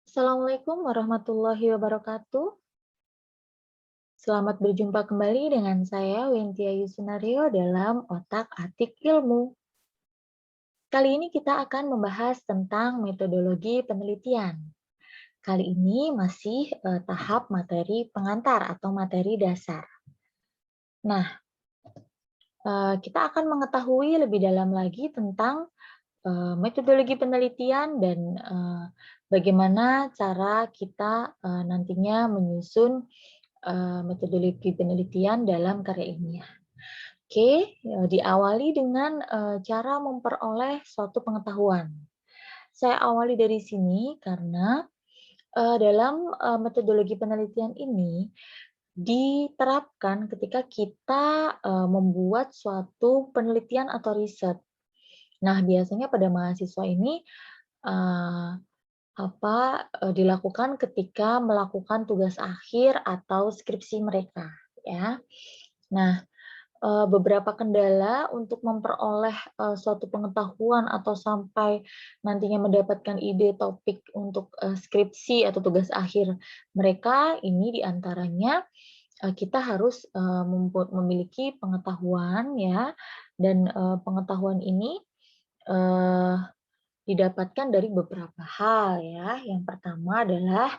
Assalamualaikum warahmatullahi wabarakatuh. Selamat berjumpa kembali dengan saya Wintia Yusunario dalam Otak-Atik Ilmu. Kali ini kita akan membahas tentang metodologi penelitian. Kali ini masih tahap materi pengantar atau materi dasar. Nah, kita akan mengetahui lebih dalam lagi tentang metodologi penelitian dan bagaimana cara kita nantinya menyusun metodologi penelitian dalam karya ilmiah. Oke, diawali dengan cara memperoleh suatu pengetahuan. Saya awali dari sini karena dalam metodologi penelitian ini diterapkan ketika kita membuat suatu penelitian atau riset. Nah, biasanya pada mahasiswa ini eh, dilakukan ketika melakukan tugas akhir atau skripsi mereka, ya. Nah, beberapa kendala untuk memperoleh suatu pengetahuan atau sampai nantinya mendapatkan ide topik untuk skripsi atau tugas akhir mereka ini diantaranya kita harus memiliki pengetahuan, ya, dan pengetahuan ini eh, didapatkan dari beberapa hal, ya. Yang pertama adalah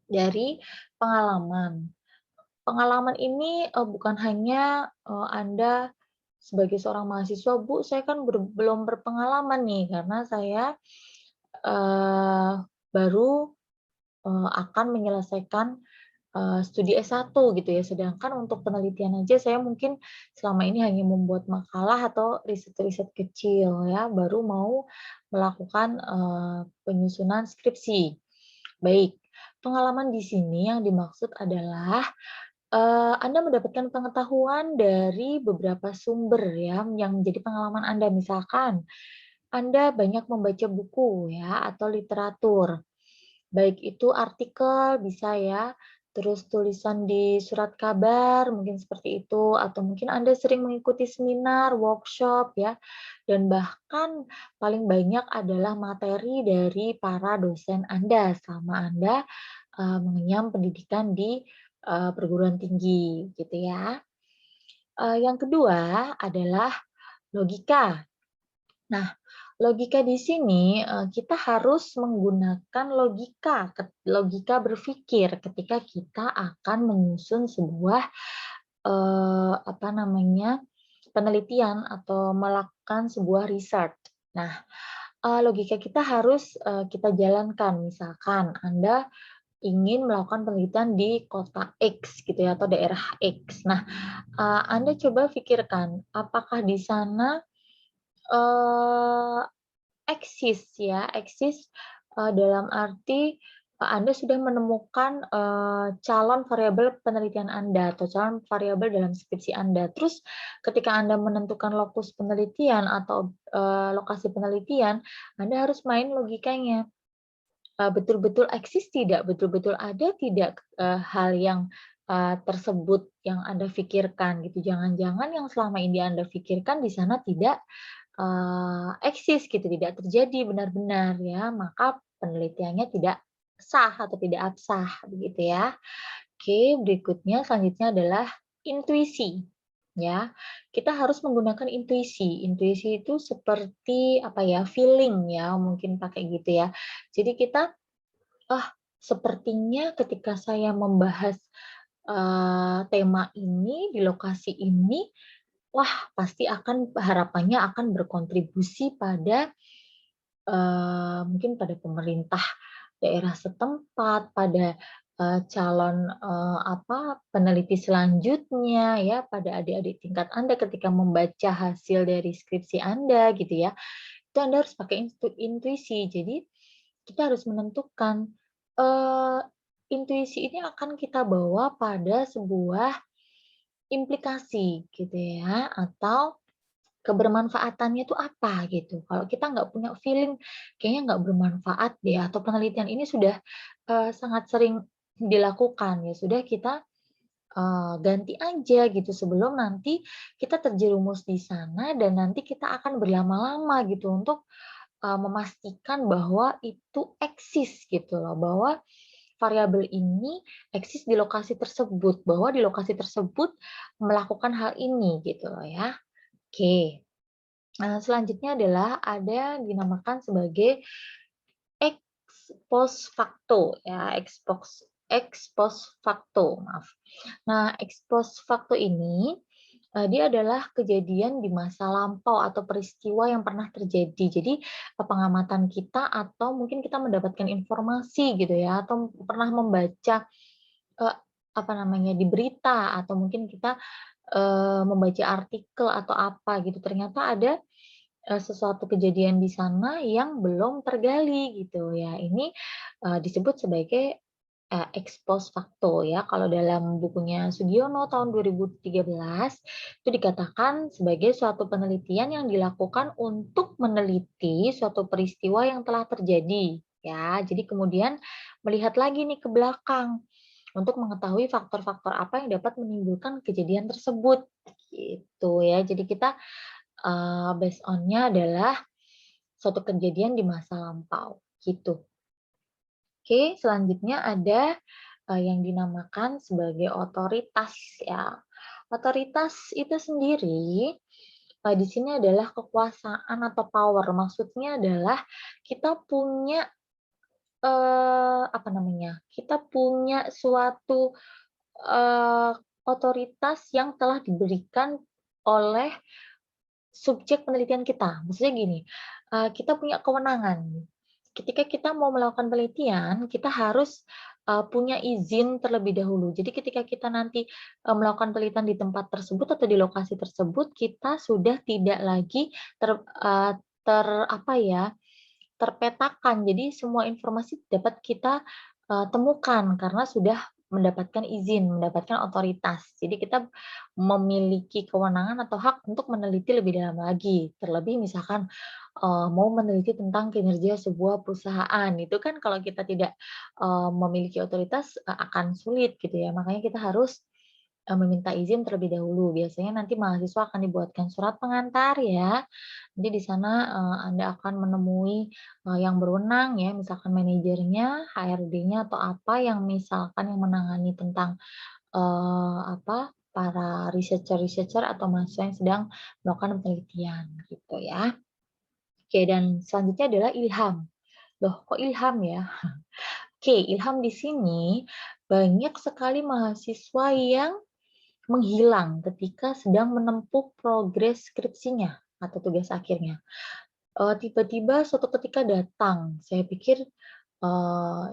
dari pengalaman. Pengalaman ini bukan hanya Anda sebagai seorang mahasiswa, "Bu, saya kan belum berpengalaman nih karena saya eee, baru akan menyelesaikan studi S1," gitu ya. Sedangkan untuk penelitian aja saya mungkin selama ini hanya membuat makalah atau riset-riset kecil, ya, baru mau melakukan penyusunan skripsi. Baik, pengalaman di sini yang dimaksud adalah Anda mendapatkan pengetahuan dari beberapa sumber, ya, yang menjadi pengalaman Anda. Misalkan Anda banyak membaca buku, ya, atau literatur. Baik itu artikel bisa, ya, terus tulisan di surat kabar mungkin seperti itu, atau mungkin Anda sering mengikuti seminar, workshop, ya, dan bahkan paling banyak adalah materi dari para dosen Anda selama Anda mengenyam pendidikan di perguruan tinggi, gitu ya. Yang kedua adalah logika. Nah, logika di sini kita harus menggunakan logika berpikir ketika kita akan menyusun sebuah penelitian atau melakukan sebuah research. Nah, logika kita harus kita jalankan. Misalkan Anda ingin melakukan penelitian di kota X gitu ya atau daerah X. Nah, Anda coba pikirkan apakah di sana eee, eksis, dalam arti Anda sudah menemukan calon variabel penelitian Anda atau calon variabel dalam skripsi Anda. Terus ketika Anda menentukan lokus penelitian atau lokasi penelitian, Anda harus main logikanya. Betul-betul eksis tidak, betul-betul ada tidak hal yang tersebut yang Anda pikirkan gitu. Jangan-jangan yang selama ini Anda pikirkan di sana tidak eksis gitu, tidak terjadi benar-benar, ya, maka penelitiannya tidak sah atau tidak absah begitu ya. Oke, berikutnya selanjutnya adalah intuisi, ya. Kita harus menggunakan intuisi. Intuisi itu seperti apa ya, feeling ya, mungkin pakai gitu ya. Jadi kita, "Ah, sepertinya ketika saya membahas tema ini di lokasi ini, wah, pasti harapannya akan berkontribusi pada, mungkin pada pemerintah daerah setempat, pada, calon, peneliti selanjutnya ya, pada adik-adik tingkat Anda ketika membaca hasil dari skripsi Anda gitu ya. Itu Anda harus pakai intuisi. Jadi kita harus menentukan, eee, intuisi ini akan kita bawa pada sebuah implikasi gitu ya, atau kebermanfaatannya itu apa gitu. Kalau kita nggak punya feeling, kayaknya nggak bermanfaat deh, atau penelitian ini sudah sangat sering dilakukan, ya sudah kita ganti aja gitu sebelum nanti kita terjerumus di sana dan nanti kita akan berlama-lama gitu untuk memastikan bahwa itu eksis gitu loh, bahwa variabel ini eksis di lokasi tersebut, bahwa di lokasi tersebut melakukan hal ini gitu loh ya. Oke. Selanjutnya adalah ada yang dinamakan sebagai ex post facto ya, ex post facto, maaf. Nah, ex post facto ini dia adalah kejadian di masa lampau atau peristiwa yang pernah terjadi. Jadi, pengamatan kita atau mungkin kita mendapatkan informasi gitu ya, atau pernah membaca, apa namanya, di berita atau mungkin kita, membaca artikel atau apa gitu, ternyata ada sesuatu kejadian di sana yang belum tergali gitu ya. Ini, disebut sebagai, ex post facto ya. Kalau dalam bukunya Sugiono tahun 2013 itu dikatakan sebagai suatu penelitian yang dilakukan untuk meneliti suatu peristiwa yang telah terjadi ya. Jadi kemudian melihat lagi nih ke belakang untuk mengetahui faktor-faktor apa yang dapat menimbulkan kejadian tersebut gitu ya. Jadi kita based on-nya adalah suatu kejadian di masa lampau, gitu. Oke, selanjutnya ada, yang dinamakan sebagai otoritas ya. Otoritas itu sendiri, di sini adalah kekuasaan atau power. Maksudnya adalah kita punya, apa namanya, kita punya suatu, eee, otoritas yang telah diberikan oleh subjek penelitian kita. Maksudnya gini, kita punya kewenangan. Ketika kita mau melakukan penelitian, kita harus, punya izin terlebih dahulu. Jadi ketika kita nanti, melakukan penelitian di tempat tersebut atau di lokasi tersebut, kita sudah tidak lagi ter eee, ter apa ya, terpetakan. Jadi semua informasi dapat kita, temukan karena sudah mendapatkan izin, mendapatkan otoritas. Jadi kita memiliki kewenangan atau hak untuk meneliti lebih dalam lagi. Terlebih misalkan, mau meneliti tentang kinerja sebuah perusahaan, itu kan kalau kita tidak, memiliki otoritas, akan sulit gitu ya. Makanya kita harus meminta izin terlebih dahulu. Biasanya nanti mahasiswa akan dibuatkan surat pengantar ya. Jadi di sana, Anda akan menemui, yang berwenang ya, misalkan manajernya, HRD-nya, atau apa yang misalkan yang menangani tentang, apa, para researcher-researcher atau mahasiswa yang sedang melakukan penelitian gitu ya. Oke, dan selanjutnya adalah ilham. Loh, kok ilham ya? Oke, ilham di sini banyak sekali mahasiswa yang menghilang ketika sedang menempuh progres skripsinya atau tugas akhirnya. Tiba-tiba suatu ketika datang, saya pikir,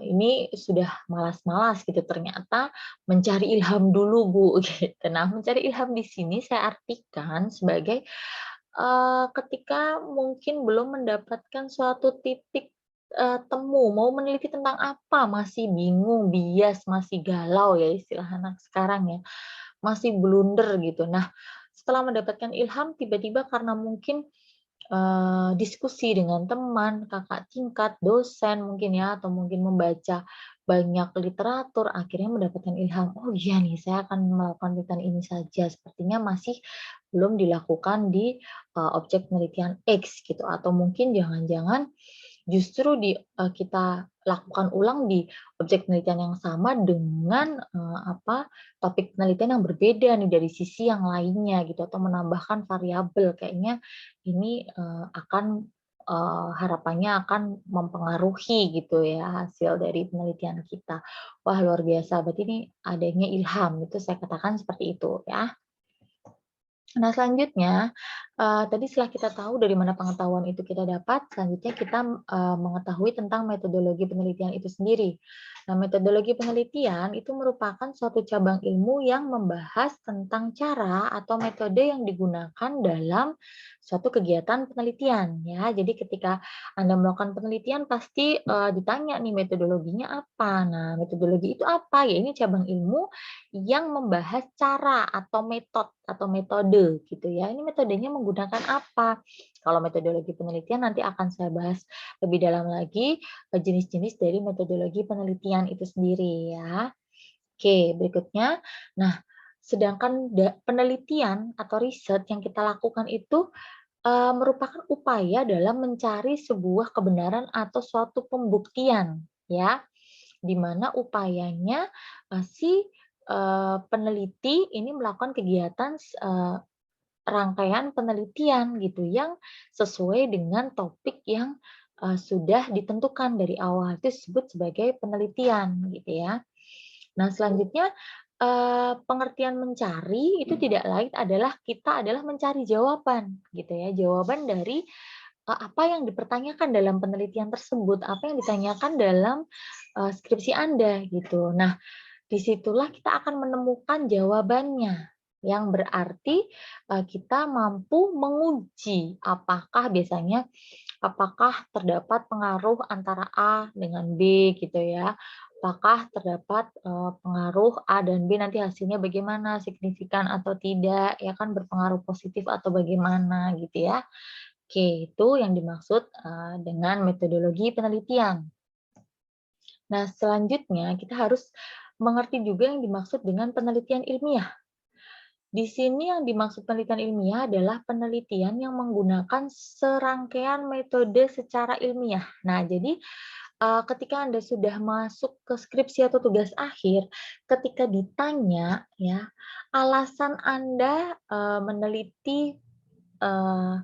ini sudah malas-malas gitu, ternyata mencari ilham dulu, Bu, gitu. Nah, mencari ilham di sini saya artikan sebagai, ketika mungkin belum mendapatkan suatu titik, temu, mau meneliti tentang apa, masih bingung, bias, masih galau ya istilah anak sekarang ya. Masih blunder gitu. Nah, setelah mendapatkan ilham tiba-tiba karena mungkin, diskusi dengan teman, kakak tingkat, dosen mungkin ya, atau mungkin membaca banyak literatur, akhirnya mendapatkan ilham, "Oh iya nih, saya akan melakukan penelitian ini saja." Sepertinya masih belum dilakukan di, objek penelitian X gitu, atau mungkin jangan-jangan justru kita lakukan ulang di objek penelitian yang sama dengan, apa, topik penelitian yang berbeda nih dari sisi yang lainnya gitu, atau menambahkan variabel. Kayaknya ini, harapannya akan mempengaruhi gitu ya hasil dari penelitian kita. Wah, luar biasa, berarti ini adanya ilham, itu saya katakan seperti itu ya. Nah, selanjutnya, tadi setelah kita tahu dari mana pengetahuan itu kita dapat, selanjutnya kita, mengetahui tentang metodologi penelitian itu sendiri. Nah, metodologi penelitian itu merupakan suatu cabang ilmu yang membahas tentang cara atau metode yang digunakan dalam suatu kegiatan penelitian, ya. Jadi ketika Anda melakukan penelitian pasti, ditanya nih metodologinya apa. Nah, metodologi itu apa? Ya ini cabang ilmu yang membahas cara atau metode gitu ya. Ini metodenya menggunakan apa? Kalau metodologi penelitian nanti akan saya bahas lebih dalam lagi jenis-jenis dari metodologi penelitian itu sendiri ya. Oke, berikutnya. Nah, sedangkan penelitian atau riset yang kita lakukan itu merupakan upaya dalam mencari sebuah kebenaran atau suatu pembuktian, ya, di mana upayanya si peneliti ini melakukan kegiatan rangkaian penelitian gitu yang sesuai dengan topik yang sudah ditentukan dari awal, itu disebut sebagai penelitian gitu ya. Nah, selanjutnya pengertian mencari itu tidak lain adalah kita adalah mencari jawaban gitu ya, jawaban dari apa yang dipertanyakan dalam penelitian tersebut, apa yang ditanyakan dalam skripsi Anda gitu. Nah, disitulah kita akan menemukan jawabannya, yang berarti kita mampu menguji apakah terdapat pengaruh antara A dengan B gitu ya. Apakah terdapat pengaruh A dan B, nanti hasilnya bagaimana, signifikan atau tidak, ya kan, berpengaruh positif atau bagaimana gitu ya. Oke, itu yang dimaksud dengan metodologi penelitian. Nah, selanjutnya kita harus mengerti juga yang dimaksud dengan penelitian ilmiah. Di sini yang dimaksud penelitian ilmiah adalah penelitian yang menggunakan serangkaian metode secara ilmiah. Nah, jadi ketika Anda sudah masuk ke skripsi atau tugas akhir, ketika ditanya ya, alasan Anda meneliti eh,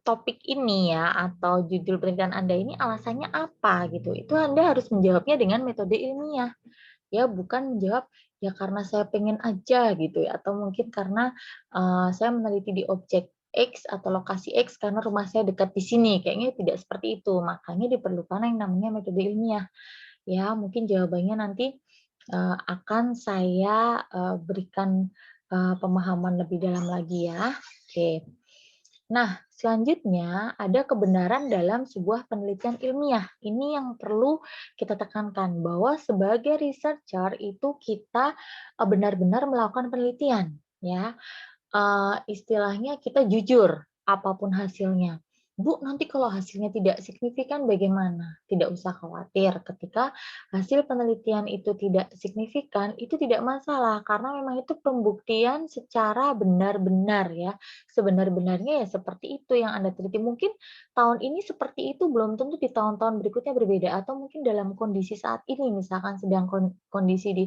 topik ini ya, atau judul penelitian Anda ini alasannya apa gitu. Itu Anda harus menjawabnya dengan metode ilmiah. Ya, bukan menjawab ya karena saya pengen aja gitu ya, atau mungkin karena saya meneliti di objek X atau lokasi X karena rumah saya dekat di sini. Kayaknya tidak seperti itu. Makanya diperlukan yang namanya metode ilmiah. Ya, mungkin jawabannya nanti akan saya berikan pemahaman lebih dalam lagi ya. Oke. Nah, selanjutnya ada kebenaran dalam sebuah penelitian ilmiah. Ini yang perlu kita tekankan, bahwa sebagai researcher itu kita benar-benar melakukan penelitian, ya. Istilahnya kita jujur apapun hasilnya. Bu, nanti kalau hasilnya tidak signifikan bagaimana? Tidak usah khawatir. Ketika hasil penelitian itu tidak signifikan, itu tidak masalah karena memang itu pembuktian secara benar-benar ya. Sebenar-benarnya ya seperti itu yang Anda teliti. Mungkin tahun ini seperti itu, belum tentu di tahun-tahun berikutnya berbeda, atau mungkin dalam kondisi saat ini misalkan sedang kondisi di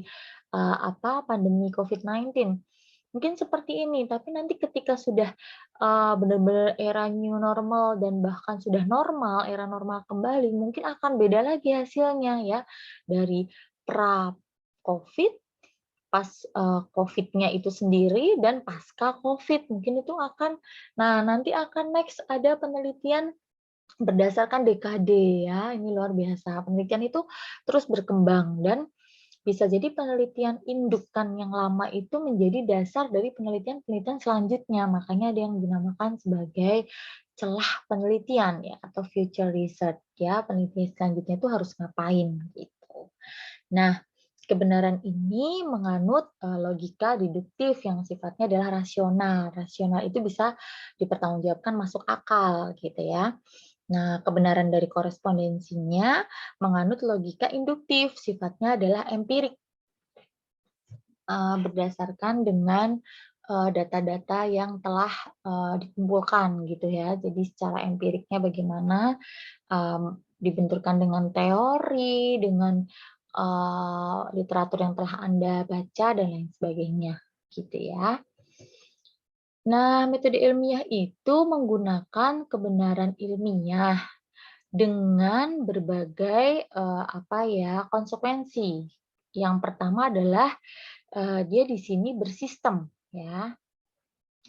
pandemi COVID-19. Mungkin seperti ini, tapi nanti ketika sudah benar-benar era new normal dan bahkan sudah normal, era normal kembali, mungkin akan beda lagi hasilnya ya. Dari pra-COVID, pas COVID-nya itu sendiri, dan pasca COVID. Mungkin itu akan, nah nanti akan next ada penelitian berdasarkan dekade ya, ini luar biasa. Penelitian itu terus berkembang dan bisa jadi penelitian indukan yang lama itu menjadi dasar dari penelitian-penelitian selanjutnya. Makanya ada yang dinamakan sebagai celah penelitian ya, atau future research ya. Penelitian selanjutnya itu harus ngapain gitu. Nah, kebenaran ini menganut logika deduktif yang sifatnya adalah rasional. Rasional itu bisa dipertanggungjawabkan, masuk akal gitu ya. Nah, kebenaran dari korespondensinya menganut logika induktif, sifatnya adalah empirik, berdasarkan dengan data-data yang telah dikumpulkan gitu ya. Jadi secara empiriknya bagaimana, dibenturkan dengan teori, dengan literatur yang telah Anda baca dan lain sebagainya gitu ya. Nah, metode ilmiah itu menggunakan kebenaran ilmiah dengan berbagai konsekuensi. Yang pertama adalah dia di sini bersistem ya.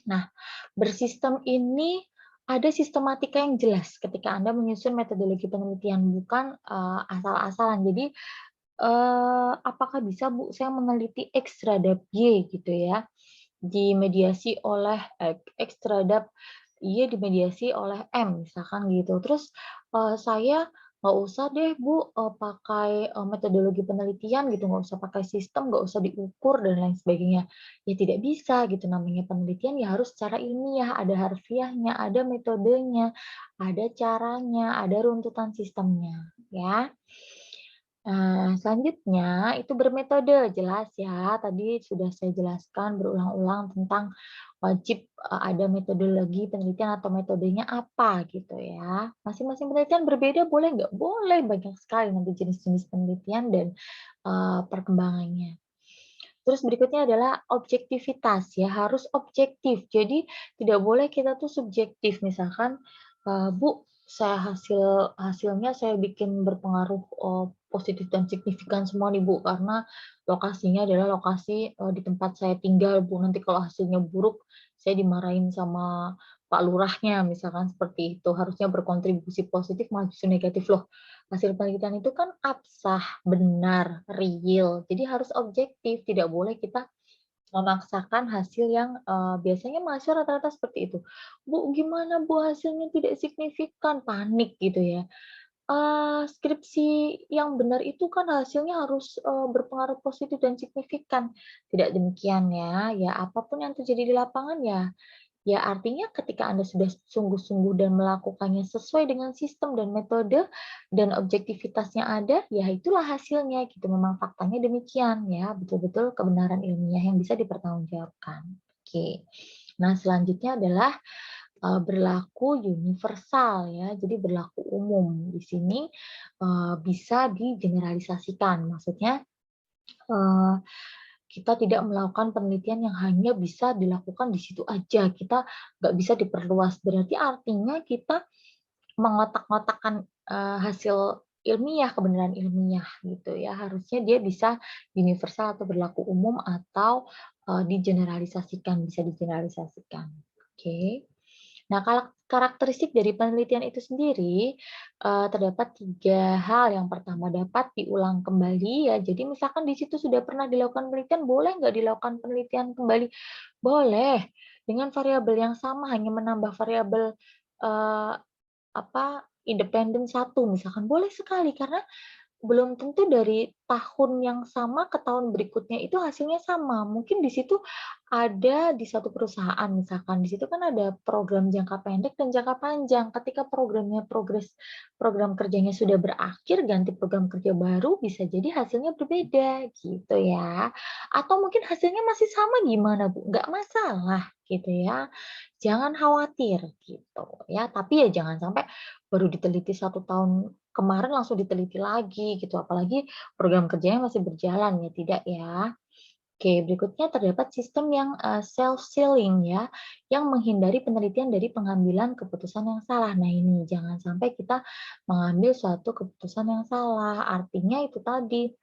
Nah, bersistem ini ada sistematika yang jelas ketika Anda menyusun metodologi penelitian, bukan asal-asalan. Jadi apakah bisa Bu saya meneliti X terhadap Y gitu ya, dimediasi oleh X terhadap Y dimediasi oleh M misalkan gitu. Terus saya nggak usah deh Bu pakai metodologi penelitian gitu, nggak usah pakai sistem, nggak usah diukur dan lain sebagainya. Ya tidak bisa gitu, namanya penelitian ya harus secara ilmiah, ada harfiahnya, ada metodenya, ada caranya, ada runtutan sistemnya ya. Nah, selanjutnya itu bermetode, jelas ya. Tadi sudah saya jelaskan berulang-ulang tentang wajib ada metodologi penelitian atau metodenya apa gitu ya. Masing-masing penelitian berbeda boleh nggak? Boleh, banyak sekali nanti jenis-jenis penelitian dan perkembangannya. Terus berikutnya adalah objektivitas ya, harus objektif. Jadi tidak boleh kita tuh subjektif. Misalkan, Bu, hasilnya saya bikin berpengaruh positif dan signifikan semua nih Bu, karena lokasinya adalah lokasi di tempat saya tinggal Bu. Nanti kalau hasilnya buruk, saya dimarahin sama Pak Lurahnya, misalkan seperti itu. Harusnya berkontribusi positif, malah justru negatif loh. Hasil penelitian itu kan absah, benar, real. Jadi harus objektif, tidak boleh kita memaksakan hasil yang biasanya mahasiswa rata-rata seperti itu. "Bu, gimana Bu hasilnya tidak signifikan?" Panik gitu ya. Skripsi yang benar itu kan hasilnya harus berpengaruh positif dan signifikan. Tidak demikian ya. Ya apapun yang terjadi di lapangan ya ya, artinya ketika Anda sudah sungguh-sungguh dan melakukannya sesuai dengan sistem dan metode dan objektivitasnya ada, ya itulah hasilnya gitu. Memang faktanya demikian ya, betul-betul kebenaran ilmiah yang bisa dipertanggungjawabkan. Oke. Nah, selanjutnya adalah berlaku universal ya, jadi berlaku umum. Di sini bisa digeneralisasikan. Maksudnya eh, kita tidak melakukan penelitian yang hanya bisa dilakukan di situ aja, kita nggak bisa diperluas. Berarti artinya kita mengotak-ngotakkan hasil ilmiah, kebenaran ilmiah gitu ya. Harusnya dia bisa universal atau berlaku umum atau digeneralisasikan, bisa digeneralisasikan. Oke. Nah, karakteristik dari penelitian itu sendiri terdapat 3 hal. Yang pertama, dapat diulang kembali ya. Jadi misalkan di situ sudah pernah dilakukan penelitian, boleh nggak dilakukan penelitian kembali? Boleh. Dengan variabel yang sama, hanya menambah variabel eee, independen satu misalkan, boleh sekali karena belum tentu dari tahun yang sama ke tahun berikutnya itu hasilnya sama. Mungkin di situ ada di satu perusahaan misalkan, di situ kan ada program jangka pendek dan jangka panjang. Ketika program kerjanya sudah berakhir, ganti program kerja baru, bisa jadi hasilnya berbeda gitu ya. Atau mungkin hasilnya masih sama gimana Bu? Nggak masalah gitu ya. Jangan khawatir gitu ya. Tapi ya jangan sampai baru diteliti 1 tahun kemarin langsung diteliti lagi gitu, apalagi program kerjanya masih berjalan ya, tidak ya. Oke, berikutnya terdapat sistem yang self-sealing ya, yang menghindari penelitian dari pengambilan keputusan yang salah. Nah ini, jangan sampai kita mengambil suatu keputusan yang salah. Artinya itu tadi,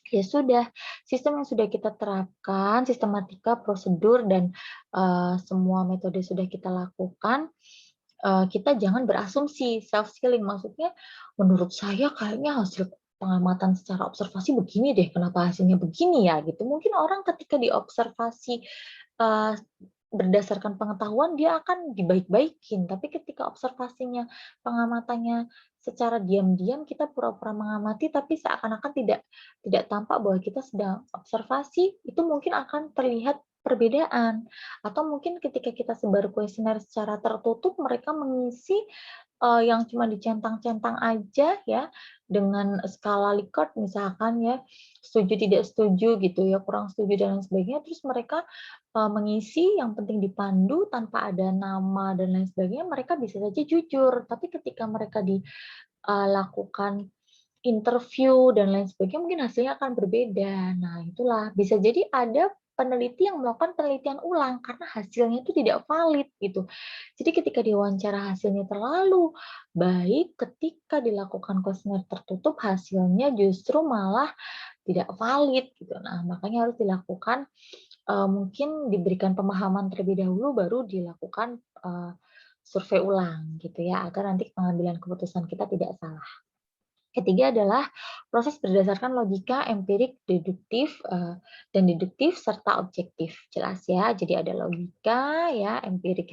ya sudah, sistem yang sudah kita terapkan, sistematika, prosedur, dan semua metode sudah kita lakukan, kita jangan berasumsi, self-healing. Maksudnya, menurut saya kayaknya hasil pengamatan secara observasi begini deh, kenapa hasilnya begini ya, gitu. Mungkin orang ketika diobservasi, eee, berdasarkan pengetahuan dia akan dibaik-baikin, tapi ketika observasinya, pengamatannya secara diam-diam kita pura-pura mengamati, tapi seakan-akan tidak tampak bahwa kita sedang observasi, itu mungkin akan terlihat perbedaan. Atau mungkin ketika kita sebar kuesioner secara tertutup, mereka mengisi yang cuma dicentang-centang aja ya, dengan skala Likert misalkan ya, setuju tidak setuju gitu ya, kurang setuju dan lain sebagainya, terus mereka mengisi yang penting dipandu tanpa ada nama dan lain sebagainya, mereka bisa saja jujur. Tapi ketika mereka lakukan interview dan lain sebagainya, mungkin hasilnya akan berbeda. Nah, itulah bisa jadi ada peneliti yang melakukan penelitian ulang karena hasilnya itu tidak valid gitu. Jadi ketika diwawancara hasilnya terlalu baik, ketika dilakukan kuesioner tertutup hasilnya justru malah tidak valid gitu. Nah, makanya harus dilakukan mungkin diberikan pemahaman terlebih dahulu baru dilakukan survei ulang gitu ya, agar nanti pengambilan keputusan kita tidak salah. Ketiga adalah proses berdasarkan logika, empirik, deduktif, dan deduktif serta objektif. Jelas ya, jadi ada logika ya, empirik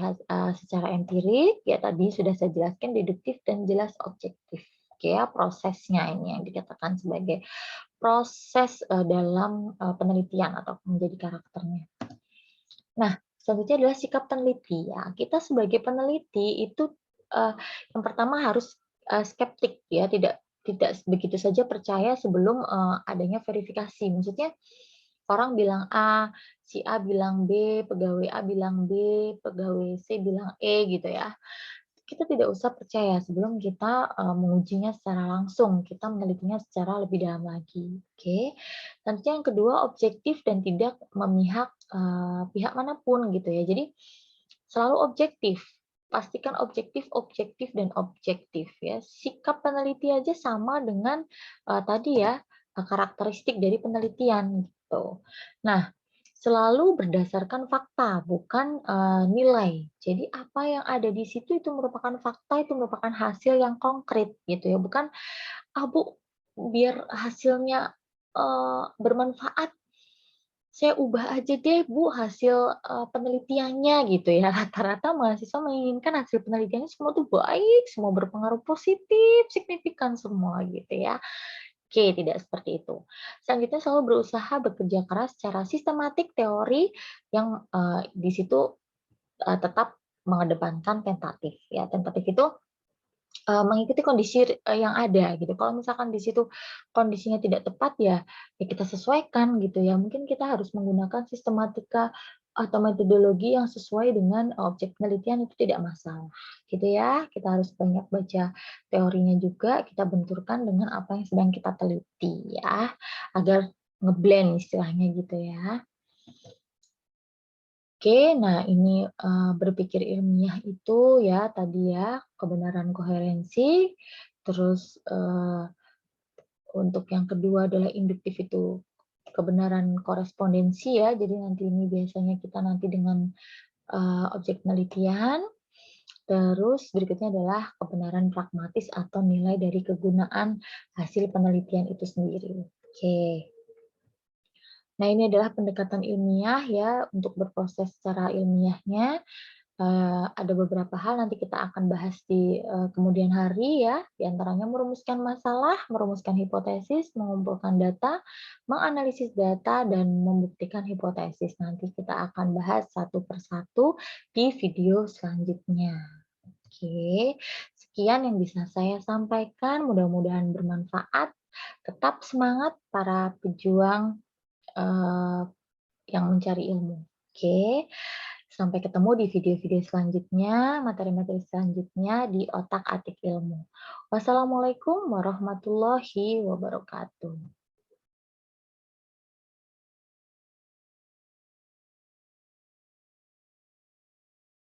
secara empirik, ya tadi sudah saya jelaskan deduktif dan jelas objektif. Oke ya, prosesnya ini yang dikatakan sebagai proses dalam penelitian atau menjadi karakternya. Nah, selanjutnya adalah sikap peneliti ya. Kita sebagai peneliti itu yang pertama harus skeptik ya, tidak tidak begitu saja percaya sebelum adanya verifikasi. Maksudnya Orang bilang A, si A bilang B, pegawai A bilang B, pegawai C bilang E gitu ya. Kita tidak usah percaya sebelum kita, mengujinya secara langsung, kita menelitinya secara lebih dalam lagi, oke. Selanjutnya yang kedua, objektif dan tidak memihak, pihak manapun gitu ya. Jadi, selalu objektif, pastikan objektif, objektif, dan objektif ya. Sikap peneliti aja sama dengan, tadi ya, karakteristik dari penelitian gitu. Nah, selalu berdasarkan fakta, bukan, nilai. Jadi apa yang ada di situ itu merupakan fakta, itu merupakan hasil yang konkret gitu ya, bukan, "Ah, Bu, biar hasilnya, bermanfaat, saya ubah aja deh Bu hasil, penelitiannya," gitu ya. Rata-rata mahasiswa menginginkan hasil penelitiannya semua tuh baik, semua berpengaruh positif, signifikan semua gitu ya. Oke, tidak seperti itu. Selanjutnya selalu berusaha bekerja keras secara sistematik teori yang, di situ, tetap mengedepankan tentatif ya. Tentatif itu, mengikuti kondisi yang ada gitu. Kalau misalkan di situ kondisinya tidak tepat ya, ya kita sesuaikan gitu ya. Mungkin kita harus menggunakan sistematika atau metodologi yang sesuai dengan objek penelitian itu tidak masalah, gitu ya. Kita harus banyak baca teorinya juga, kita benturkan dengan apa yang sedang kita teliti ya, agar ngeblend istilahnya gitu ya. Oke, nah ini, berpikir ilmiah itu ya tadi ya, kebenaran koherensi, terus, untuk yang kedua adalah induktif itu kebenaran korespondensi ya, jadi nanti ini biasanya kita nanti dengan, objek penelitian, terus berikutnya adalah kebenaran pragmatis atau nilai dari kegunaan hasil penelitian itu sendiri. Oke. Nah, ini adalah pendekatan ilmiah ya, untuk berproses secara ilmiahnya. Ada beberapa hal nanti kita akan bahas di, kemudian hari ya, di antaranya merumuskan masalah, merumuskan hipotesis, mengumpulkan data, menganalisis data, dan membuktikan hipotesis. Nanti kita akan bahas satu persatu di video selanjutnya. Oke, sekian yang bisa saya sampaikan, mudah-mudahan bermanfaat. Tetap semangat para pejuang, eee, yang mencari ilmu. Oke. Sampai ketemu di video-video selanjutnya, materi-materi selanjutnya di Otak Atik Ilmu. Wassalamualaikum warahmatullahi wabarakatuh.